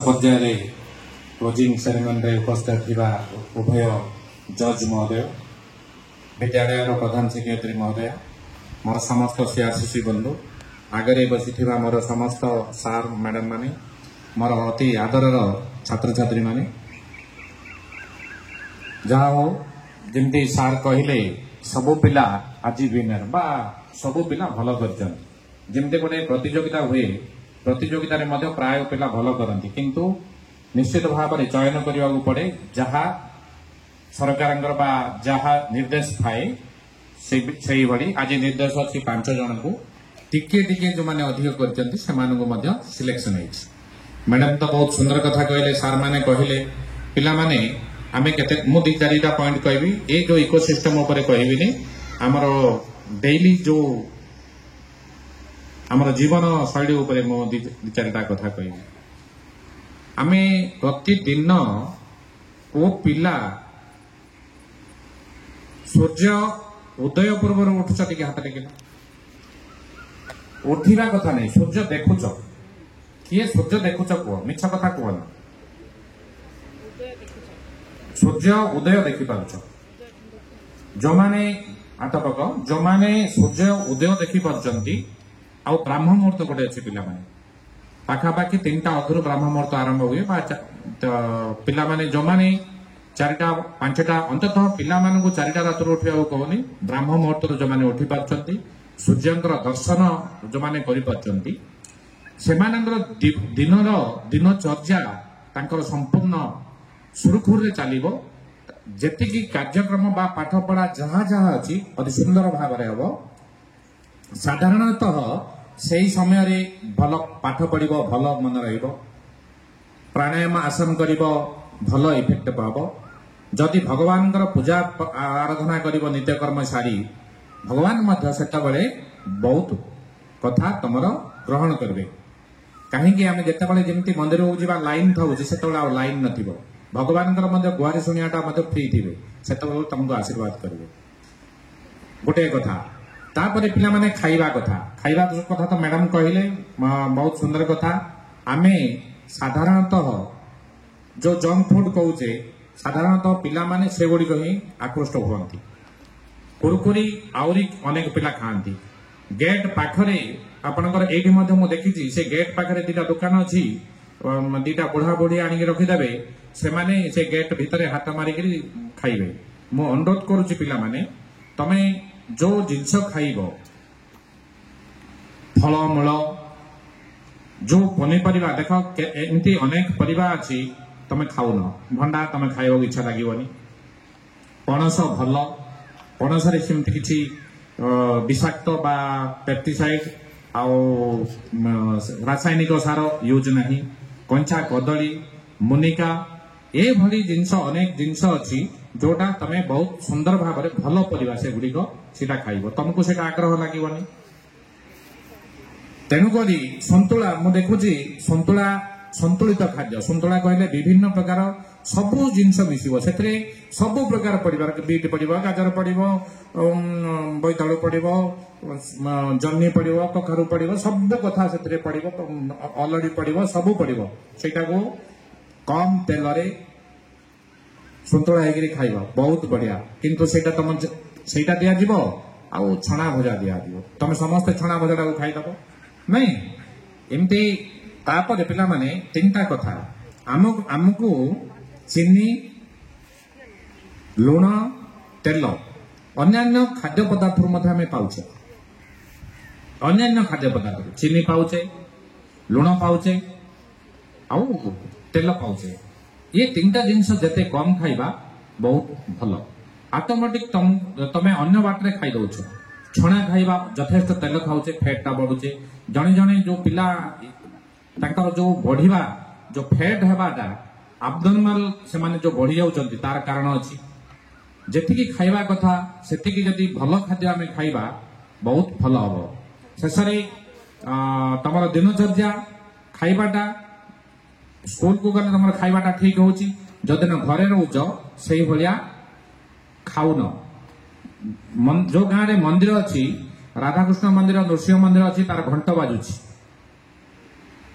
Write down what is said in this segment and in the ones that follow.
पर्याय closing ceremony उपस्थित थिबा उभय जज महोदय, विद्यालय प्रधान शिक्षयित्री महोदय, मोर समस्त सीआरसीसी बंधु, आगे बसी मोर समस्त सार मैडम माने, मोर अति आदर छात्र छात्री माने, जहाँ हो जमती सार कहले सबु पिला आज विनर बा सबु पिला भल कर जमती गोटे प्रतियोगिता हुए प्रतियोगिता प्राय पिला भल करती किंतु निश्चित भाव में चयन करने को पड़े जहाँ सरकार जहाँ निर्देश थाए से भाई आज निर्देश अच्छी 5 जन को टिके टिके जो मैंने अधिक कर सिलेक्शन हो। मैडम तो बहुत सुंदर कथा कहले, सार मैंने कहले पिला माने आमे केते मु 2-4टा पॉइंट कहबी ए जो इकोसिस्टम ऊपर कहबिनी हमर डेली जो हमर जीवन शैली ऊपर मु 2-4टा कथा कहबी। आमे प्रतिदिन ओ पिला सूर्य उदय पूर्व उठुछ टिके हाथ टिके उठिबा कथा नहीं, सूर्य देखुछ किए सूर्य देखुछ को मिछ कथा को ना सूर्य उदय देखि पारुछ जो माने आटपक जो माने सूर्य उदय देखि पारुचंती आ ब्राह्म मुहूर्त गोटे अच्छे पिला माने पाखापाखि 3टा अधुर ब्राह्म मुहूर्त आरंभ हुए पिला माने जो माने 4टा 5टा अंततः पिला माने को 4टा रात उठिया कहनी ब्राह्म मुहूर्त जो माने उठी पारुचंती सूर्यंकर दर्शन जो माने करि पारुचंती सेमानंकर दिनचर्या तांकर संपूर्ण सुरखुर चलो जी कार्यक्रम बा पाठ पढ़ा जहाँ जहाँ अच्छी अति सुंदर भाव में हम साधारणतः से समय रे भल पाठ पढ़ भल मन प्राणायाम आसन कर भल इफेक्ट पाब जदि भगवान पूजा आराधना कर नित्यकर्म सारी भगवान से बहुत कथा तुम ग्रहण करेंगे कहीं आम जिते जमी मंदिर को जावा लाइन था से लाइन न भगवान गुहारी शुणियाटा फ्री थे से तुमको आशीर्वाद करेंगे गोटे कथा तापर पिला माने खाइबा कथा तो मैडम कहले बहुत सुंदर कथा आमे साधारणतः जो जंक फूड कहूचे साधारणतः पिला माने से गुड़िक ही आकृष्ट हुअंती कुरकुरी आउरी अनेक पिला खाती गेट पाखरे आपणकर एठी मध्य मु देखिछि से गेट पाखरे 2टा दुकान अछि 2टा बुढ़ा बुढ़ी आनिक रखिदेवे से माने से गेट भितर हाथ मारिक खाइबे। मु अनुरोध करुछि पिला माने तमे जो जिनस खाइबो फलमूल जो पनीपरिया देख एमती अनेक परिबा अछि तमे खाउन भंडा तमे खाइबो इच्छा लागिवनी पणस भल पणस रे सेमति किछि विषाक्त बा पेस्टिसाइड आउ रासायनिक सार यूज नहीं कंचा कदली मुनिका ए भली जिनस अनेक जिनस अच्छी जोटा तमे बहुत सुंदर भाव में भल परिबा से गुड़िक सीटा खाइबो तुमको से आग्रह लागिवनी तेणुकरी संतुला मु देखुची संतुला संतुलित खाद्य संतुला कहले विभिन्न प्रकार सबु जिनस मिसिबो सेतरे सबु प्रकार परिवार बीट पड़िबो गाजर पड़िबो बोईतालु पड़िबो जन्नी पड़िबो कखारु पड़िबो सब कथा सेतरे पड़िबो अलड़ी पड़िबो सबु पड़िबो सेटा को कम तेल रे संतुला हेगिरी खाइबो बहुत बढ़िया किंतु सेटा तुम सेटा दिया जीवो आउ छणा भजा दिया जीवो तुम समस्त छणा भजा को खाइ दबो नहीं एमती तापर पिला माने 3टा कथा आमको चीनी लुण तेल अन्य खाद्य पदार्थ आम पाचे अन्य खाद्य पदार्थ चीनी पाचे लुण पाचे आउ तेल पाचे ये 3टा जिनस जते कम खाइबा बहुत भल ऑटोमेटिक तमे अन्य बाटरे खाई दउछ छणा खाइबा यथेष्ट तेल खाउचे फैटटा बढ़ुचे जणे जणे जो पिला तांकर जो बढ़िबा जो फैट हेबाटा अब्नॉर्मल से माने जो बढ़ी जाउचंती तार कारण अछि जेतिकी खाइबा कथा सेतिकी जदि भल खाद्य आमे खाइबा बहुत भल हबो शेषरे तमर दिनचर्या खाइबाटा स्कूल को गले तमर खाइबाटा ठीक होची जदिन घरे रहउच सेही भलिया खाउन जो गाँ रे मंदिर अछि राधाकृष्ण मंदिर नृसिंह मंदिर अछि तार घंटा बाजुची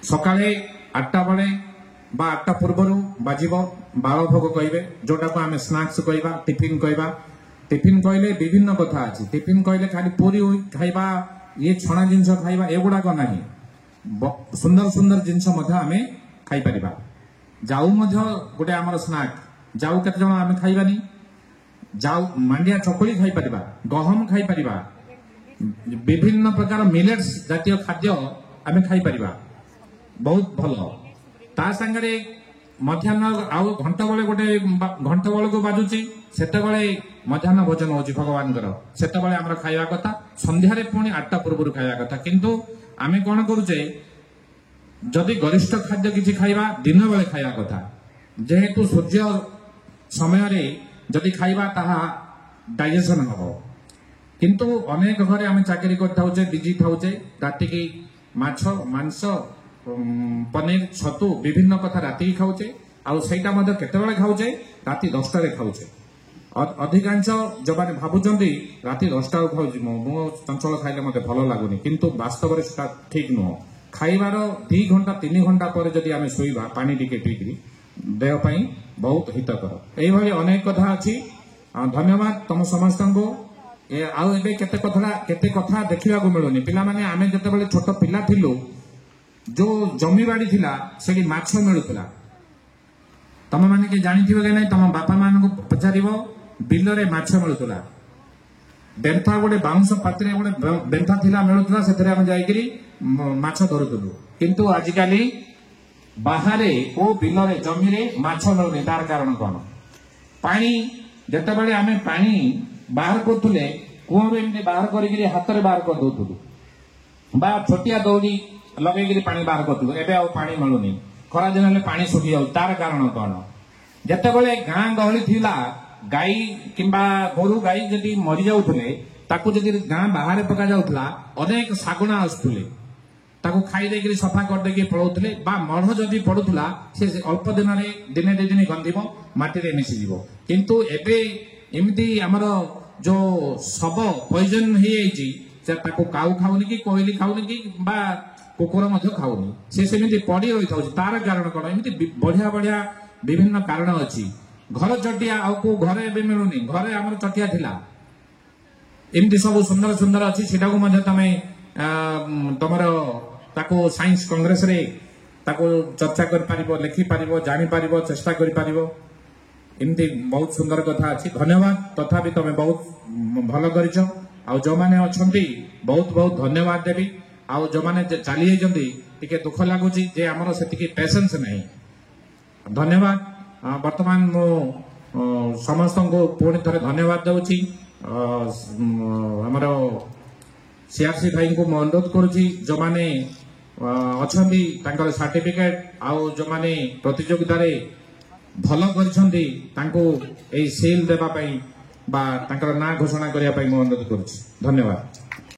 सकाळे 8टा बेले बा 8टा पूर्व बाजिब 12 भोग कहे जोटा को आम स्नाक्स कहवा टिफिन कहवा टिफिन कहले विभिन्न कथा अच्छी टिफिन कहले खाली पूरी खाइबा ये छणा जिनस खाइबा एगुड़ाक ना सुंदर सुंदर जिनस आम खाई जाऊ गोटे आमर स्नाक जाऊ केते जण आम खाइबानी जाऊ मांडिया चकुली खाई परिबा गहम खाई परिबा विभिन्न प्रकार मिलेट्स जातीय खाद्य आम खाई परिबा बहुत भल ता संगे मध्याह्न आउ घंटा बेले गोटे घंटा बेल को बाजुची सेते मध्याह्न भोजन होची भगवान सेते आमर खाइबा कथा संध्यारे पुणी 8टा पूर्व खाइबा कथा किंतु आमे कोन करूचे जदि गरिष्ठ खाद्य किसी खाइबा दिन बेले खाइबा कथा जेहेतु सूर्य समय रे जदि खाइबा ताहा डाइजेशन हबो किंतु अनेक घरे आमे चाकरी करथाउचे बिजी थाउचे राति की माछ मांस पनीर छतु विभिन्न कथा राति की खाउचे आउ सेटा मध्ये केतेबेले खाउचे राति 10टा रे खाउचे अधिकांश जो माने भाबुचंदी राति 10टा खाउची मो चंचल खाइले मते भलो लागुनी किंतु वास्तव रे सेटा ठीक नो खाइबार 2 घंटा 3 घंटा पर जदि आमे सोइबा पानी टिके पीकरी देह पई बहुत हितकर एई भली अनेक कथा अछि धन्यवाद तुम समस्त को आउ एबे केते कथा देखिबा को मिलुनी पिला माने आमे जते बेले छोट पिला थिलु जो जमी बाड़ी थिला सेठी माछ मिलुतला तम माने के जानिथिबे के नै तम बापा मान को पचारिबो बिल रे माछ मिलुतला बेंथा गोटे बाउंस पात्रे गोटे बेंथा थिला मिलुतला सेथरे हम जाईकरी माछ धरुतलु किंतु आजिकाली बाहरे ओ बिल रे जमी रे माछ मिलुनी तार कारण कोन पानी जते बेले आमे पानी बाहर करथुले कुआं रे एमने बाहर करिकरी हाथ रे बाहर कर दउथुलु बा छोटिया दौड़ी लगेगिरी पानी बाहर करथुलु एबे आ पानी मिलुनी खरा दिन हेले पानी सुखी जाउ तार कारण कोन जते बेले गां गहली थिला गाई किंबा गोरु गाई जदि मरी जाउथुले ताकू जदि गां बाहर पका जाउथला अनेक सागुणा आसुथुले ताकू खाई देकरी सफा कर देकी पळौथुले बा मढ़ जदि पडुथला से अल्प दिन रे दिने 2 दिन गंदिबो माटी रे मिसी जीवो किंतु एबे एमिति हमर जो सब पॉइजन हे आइची से ताकू काउ खाउनी कि कोइली खाउनी कि बा कुकुर मध्य खाउनी से सेमिति पड़ी रही थाउची तार कारण कोन एमिति बढ़िया बढ़िया विभिन्न कारण अछि घर चटिया आ को घरे एबे मिलुनी घरे हमर चटिया थिला एमिति सब सुंदर सुंदर अछि सेटा को मध्य तमे तमरो ताको साइंस कांग्रेस रे ताको चर्चा कर पारिबो लिखि पारिबो जानि पारिबो चेष्टा करि पारिबो एमती बहुत सुंदर कथा अच्छी धन्यवाद तथापि तुम बहुत भल कर जो मैंने अच्छा बहुत बहुत धन्यवाद देवी आउ जो मैंने चली जाती दुख लगुच आमर से पेसेंस नहीं धन्यवाद वर्तमान मु समस्त को पुणी थे धन्यवाद दूची आमर सीआरसी भाई को मु अनुरोध करुच्ची जो मैंने अच्छा सर्टिफिकेट आउ जो मैंने प्रतियोगिता भल कर सील देवाई ना घोषणा करने अनुरोध करुच्ची धन्यवाद।